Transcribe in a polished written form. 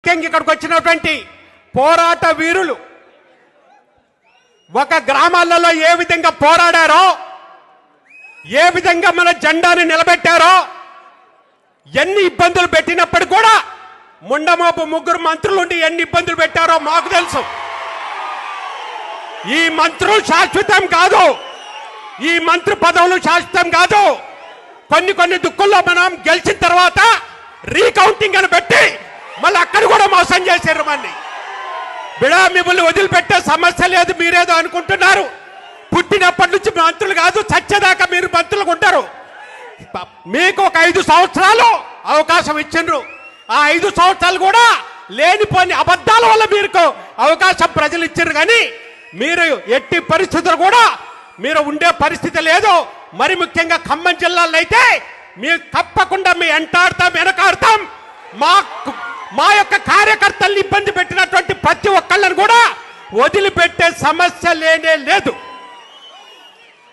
ఇక్కడికి వచ్చినటువంటి పోరాట వీరులు ఒక గ్రామాలలో ఏ విధంగా పోరాడారో, ఏ విధంగా మన జెండాని నిలబెట్టారో, ఎన్ని ఇబ్బందులు పెట్టినప్పుడు కూడా ముండమోపు ముగ్గురు మంత్రులుండి ఎన్ని ఇబ్బందులు పెట్టారో మాకు తెలుసు. ఈ మంత్రులు శాశ్వతం కాదు, ఈ మంత్రి పదవులు శాశ్వతం కాదు. కొన్ని దుక్కుల్లో మనం గెలిచిన తర్వాత రీకౌంటింగ్ అని పెట్టి మళ్ళీ అక్కడ కూడా మోసం చేశారు. మళ్ళీ బిడా మిమ్మల్ని వదిలిపెట్టే సమస్య లేదు, మీరేదో అనుకుంటున్నారు. పుట్టినప్పటి నుంచి మంత్రులు కాదు, చచ్చేదాకా మీరు మంత్రులు ఉంటారు. మీకు ఒక 5 సంవత్సరాలు అవకాశం ఇచ్చిండ్రు. ఆ 5 సంవత్సరాలు కూడా లేనిపోని అబద్ధాల వల్ల మీకు అవకాశం ప్రజలు ఇచ్చారు. కానీ మీరు ఎట్టి పరిస్థితులు కూడా మీరు ఉండే పరిస్థితి లేదు. మరి ముఖ్యంగా ఖమ్మం జిల్లాలో అయితే మీరు తప్పకుండా మీ వెంటాడతాం, వెనకాడతాం. మా యొక్క కార్యకర్తల్ని ఇబ్బంది పెట్టినటువంటి ప్రతి ఒక్కళ్ళని కూడా వదిలిపెట్టే సమస్య లేనే లేదు.